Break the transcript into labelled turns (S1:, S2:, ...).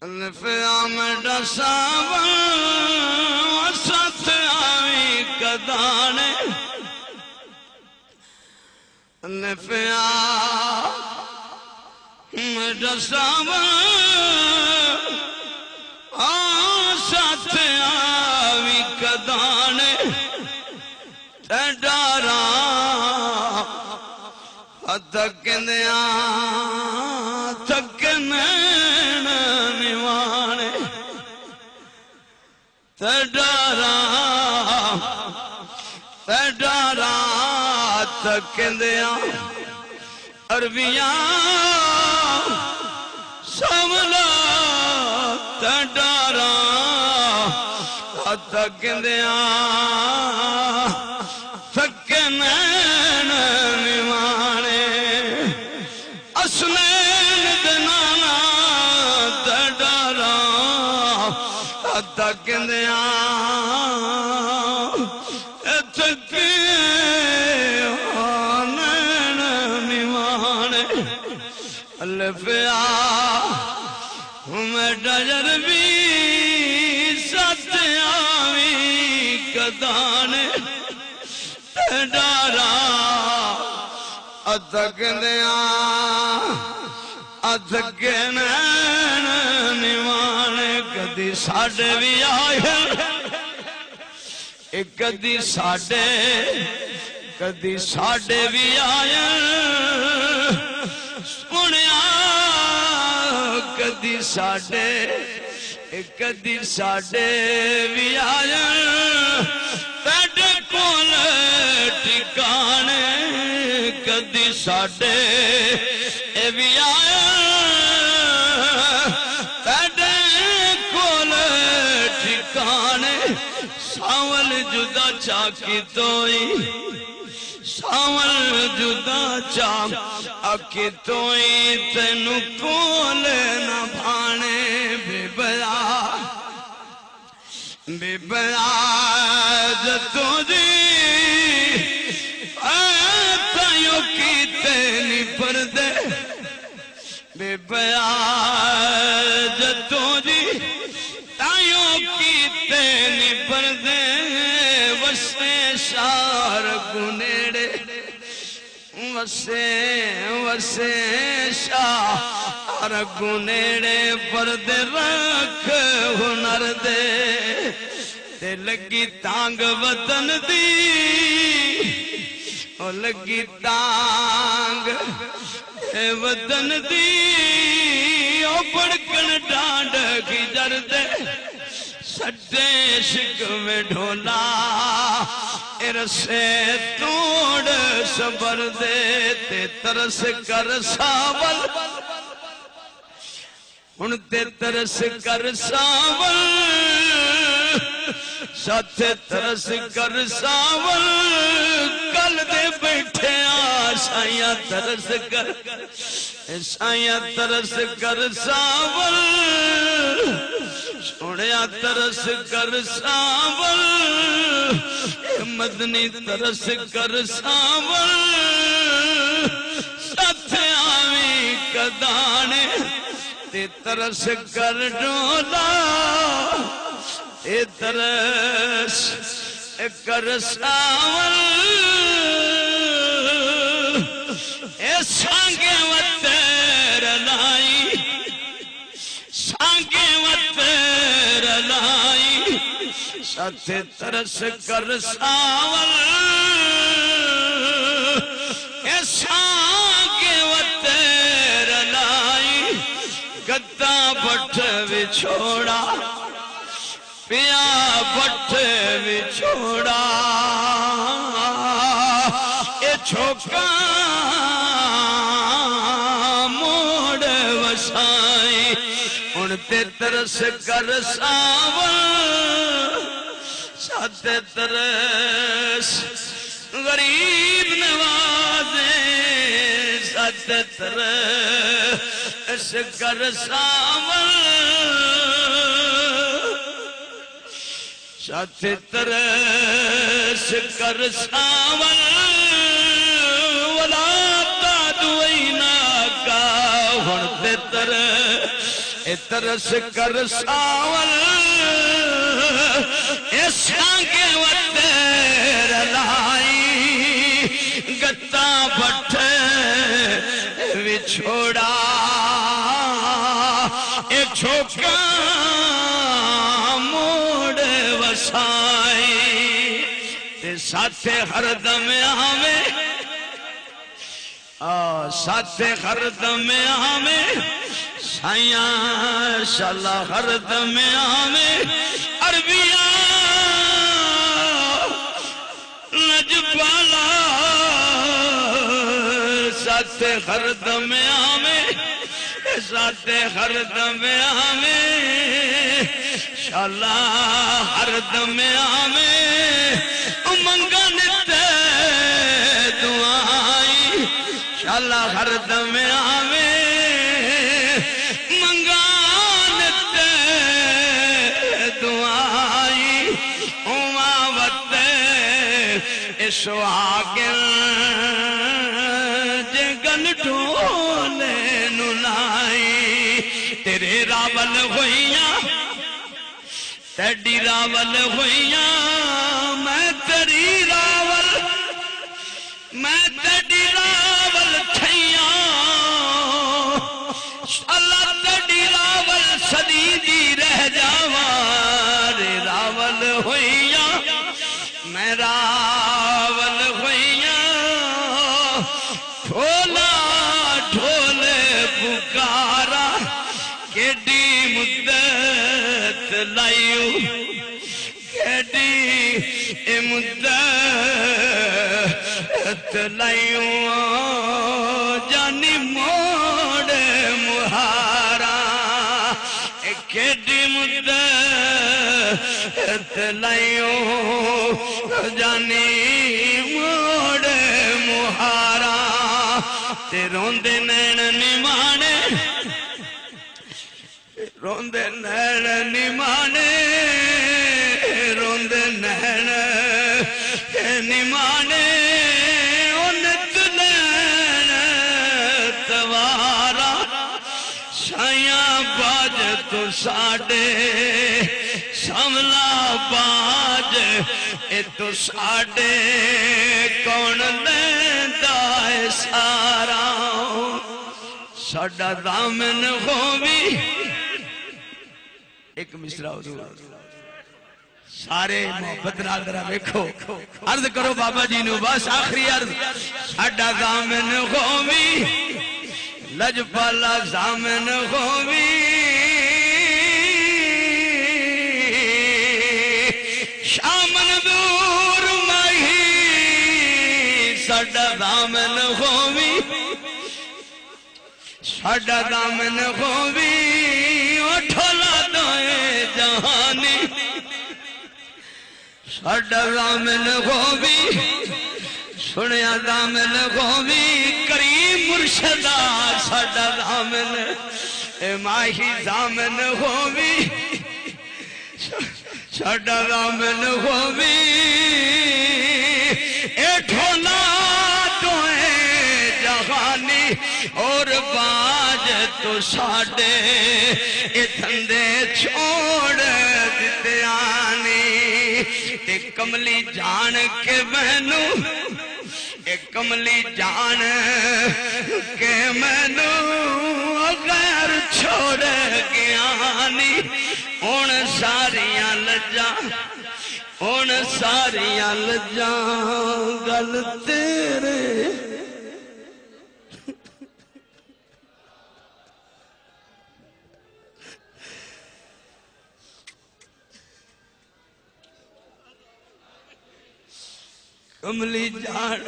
S1: الفیام ڈساون وسط آوی کدانے الفیام ڈساون وسط آوی کدانے ڈارا تکندیاں تکندین نیوانے ڈارا تکندیاں عربیاں سملا ڈارا تکندیاں تکندین نیوانے اسنین دنانا ڈارا تکندیاں تکندین نیوانے الفیا میں ڈجر بھی ست آوی کدانے ڈارا تکندیاں تکندین نیوانے کدی ساڈے بھی آئے کدی ساڈے بھی آئے سنیا کدی ساڈے بھی آئے تیڈے کول ٹھکانے کدی ساڈے بھی آئے تیڈے کول ٹھکانے ساول جدا چاکی توئی ساول جدا چاکی توئی تینو کول نہ بھانے بے بیا جتو جی تائیوں کی تینی پردے بے بیا جتو جی تائیوں کی تینی پردے وسے شار گنیڑے وسے شار گنیڑے پردے رکھ ہنر دے تے لگی تانگ وطن دی او لگی تانگ وطن دی او بڑکن ڈانڈ کی جردے سٹے عشق میں ڈھولا ارسے توڑ صبر دے تے ترس کر ساول ان تے ترس کر ساول ساتھ ترس کر ساول کل دے بیٹھے سائیاں ترس کر ساول سوڑیا ترس کر ساول مدنی ترس کر ساول ساتھ آوی کدانے تے ترس کر ڈولا تے ترس کر ساول اے سانگے وطیر لائی سانگے وطیر لائی ساتھ ترس کر ساول اے سانگے وطیر لائی گدا بٹھ وچھوڑا پیا بٹھ وچھوڑا اے چھوکا موڑ وسائی ان تے ترس کر ساول ساتھ ترس غریب نوازے ساتھ ترس کر ساول ساتھ ترس کر ساول ولا در ترس کر ساول سانگے وطیر لائی گتا بٹھے وچھوڑا اے چھوکا موڑ وسائی تے ساتھ ہر دم آمیں ساتھ ہر دم آمیں سائیاں شاللہ ہر دم آمیں عربیاں نجبالا ساتھ ہر دم آمیں ساتھ ہر دم آمیں شاللہ ہر دم آمیں منگن تے دعائی شاللہ ہر دم آمیں منگن تے دعائی اماوت سہاگن جگن ڈھولے نلائی تیرے راول ہوئیاں تیڈی راول ہوئیاں میں تیری راول میں تیڈی راول تھیاں اللہ تیڈی راول صدی دی رہ جاوار راول ہوئیاں میں راول ہوئیاں ڈھولا ڈھولے پکارا کیڈی مدت لائیو کیڈی مدت لائیو جانی موڑ مہارا کیڈی مدت لائیو جانی موڑ مہارا تے روندے نین نمانے روندے نین نمانے روندے نین نمانے انت نین توارا سائیاں باج تو ساڑے ساملا باج اے تو ساڑے کون لیندہ ہے سارا ساڑا دامن ہووی ایک مصرع حضور سارے محبت نال ذرا ویکھو عرض کرو بابا جی نو بس آخری عرض ساڈا دامن ہووی لجپالا دامن ہووی شامن دور ماہی ساڈا دامن ہووی ساڈا دامن ہووی اٹھولا دوئے جہانی ساڈا دامن ہووی سنیا دامن ہووی کریم مرشدہ ساڈا دامن ماہی دامن ہووی ساڈا دامن ہووی اٹھولا دوئے جہانی اور باج تو ساڑے اتھندے چھوڑ دیتے آنی تے کملی جان کے بہنو اے کملی جان کے بہنو غیر چھوڑ گیانی ان ساریاں لجاں ان ساریاں لجاں گل تیرے کملی جان